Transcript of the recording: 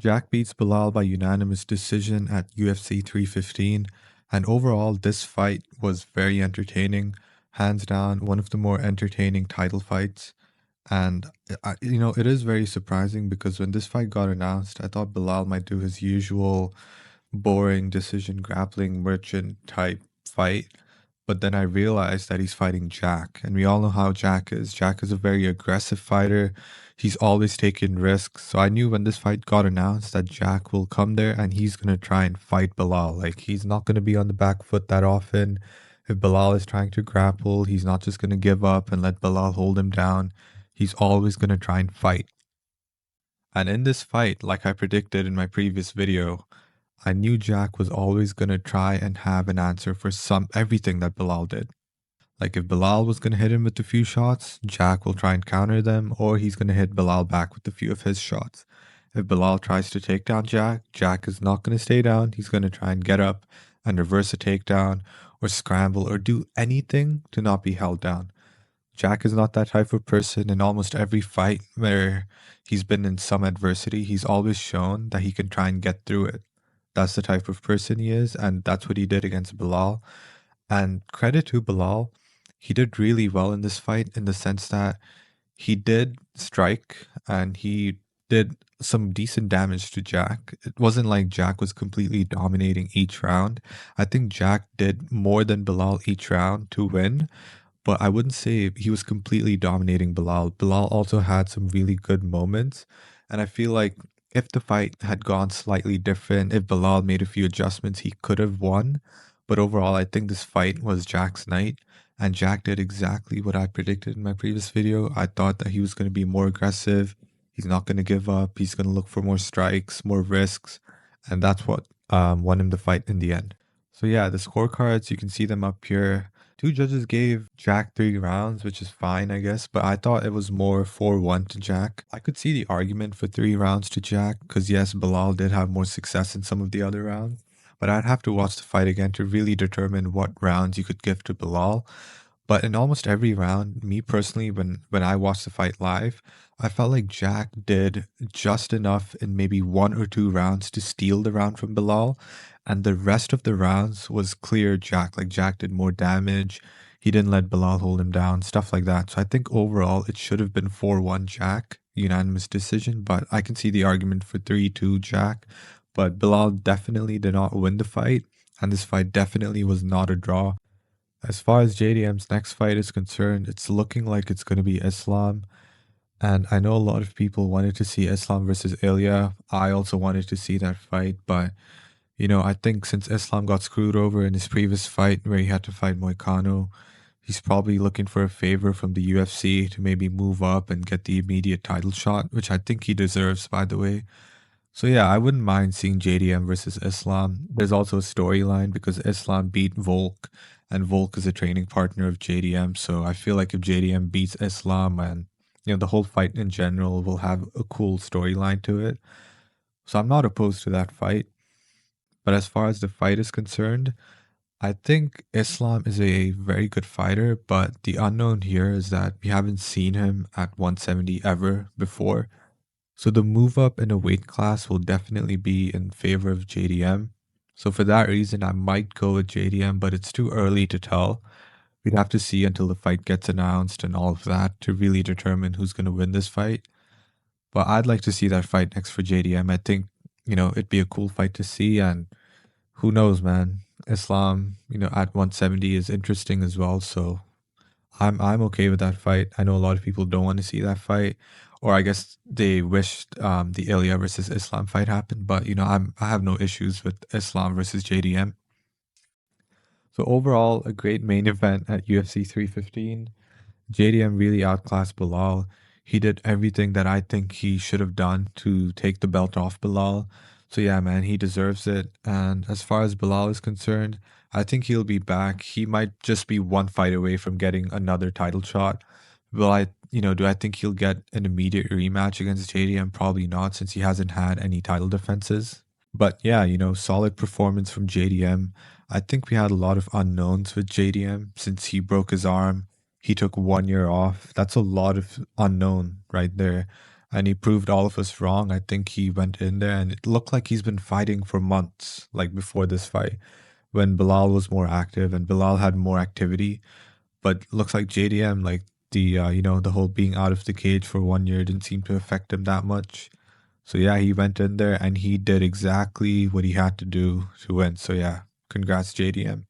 Jack beats Bilal by unanimous decision at UFC 315, and overall, this fight was very entertaining. Hands down, one of the more entertaining title fights. And it is very surprising because when this fight got announced, I thought Bilal might do his usual boring decision grappling merchant type fight. But then I realized that he's fighting Jack, and we all know how Jack is. Jack is a very aggressive fighter. He's always taking risks. So I knew when this fight got announced that Jack will come there and he's gonna try and fight Bilal. Like he's not gonna be on the back foot that often. If Bilal is trying to grapple, he's not just gonna give up and let Bilal hold him down. He's always gonna try and fight. And in this fight, like I predicted in my previous video, I knew Jack was always going to try and have an answer for everything that Bilal did. Like if Bilal was going to hit him with a few shots, Jack will try and counter them, or he's going to hit Bilal back with a few of his shots. If Bilal tries to take down Jack, Jack is not going to stay down. He's going to try and get up and reverse a takedown or scramble or do anything to not be held down. Jack is not that type of person. In almost every fight where he's been in some adversity, he's always shown that he can try and get through it. That's the type of person he is, and that's what he did against Bilal. And credit to Bilal, he did really well in this fight in the sense that he did strike and he did some decent damage to Jack. It wasn't like Jack was completely dominating each round. I think Jack did more than Bilal each round to win, but I wouldn't say he was completely dominating Bilal. Bilal also had some really good moments, and I feel like if the fight had gone slightly different, if Bilal made a few adjustments, he could have won. But overall, I think this fight was Jack's night, and Jack did exactly what I predicted in my previous video. I thought that he was going to be more aggressive. He's not going to give up. He's going to look for more strikes, more risks, and that's what won him the fight in the end. So yeah, the scorecards, you can see them up here. Two judges gave Jack 3 rounds, which is fine, I guess, but I thought it was more 4-1 to Jack. I could see the argument for 3 rounds to Jack, because yes, Bilal did have more success in some of the other rounds, but I'd have to watch the fight again to really determine what rounds you could give to Bilal. But in almost every round, me personally, when I watched the fight live, I felt like Jack did just enough in maybe 1 or 2 rounds to steal the round from Bilal, and the rest of the rounds was clear Jack. Like Jack did more damage. He didn't let Bilal hold him down, stuff like that. So I think overall it should have been 4-1 Jack, unanimous decision, but I can see the argument for 3-2 Jack. But Bilal definitely did not win the fight, and this fight definitely was not a draw. As far as JDM's next fight is concerned, it's looking like it's going to be Islam. And I know a lot of people wanted to see Islam versus Ilya. I also wanted to see that fight, but I think since Islam got screwed over in his previous fight where he had to fight Moicano, he's probably looking for a favor from the UFC to maybe move up and get the immediate title shot, which I think he deserves, by the way. So yeah, I wouldn't mind seeing JDM versus Islam. There's also a storyline because Islam beat Volk, and Volk is a training partner of JDM. So I feel like if JDM beats Islam and the whole fight in general will have a cool storyline to it. So I'm not opposed to that fight. But as far as the fight is concerned, I think Islam is a very good fighter, but the unknown here is that we haven't seen him at 170 ever before. So the move up in a weight class will definitely be in favor of JDM. So for that reason, I might go with JDM, but it's too early to tell. We'd have to see until the fight gets announced and all of that to really determine who's going to win this fight. But I'd like to see that fight next for JDM. I think, it'd be a cool fight to see, and who knows, man. Islam, at 170 is interesting as well. So I'm okay with that fight. I know a lot of people don't want to see that fight, or I guess they wished the Ilya versus Islam fight happened. But I have no issues with Islam versus JDM. So overall, a great main event at UFC 315. JDM really outclassed Bilal. He did everything that I think he should have done to take the belt off Bilal. So yeah, man, he deserves it. And as far as Bilal is concerned, I think he'll be back. He might just be one fight away from getting another title shot. Do I think he'll get an immediate rematch against JDM? Probably not, since he hasn't had any title defenses. But yeah, solid performance from JDM. I think we had a lot of unknowns with JDM since he broke his arm. He took 1 year off. That's a lot of unknown right there. and he proved all of us wrong. I think he went in there and it looked like he's been fighting for months, like before this fight, when Bilal was more active and Bilal had more activity. But looks like JDM, like the whole being out of the cage for 1 year didn't seem to affect him that much. So yeah, he went in there and he did exactly what he had to do to win. So yeah, congrats JDM.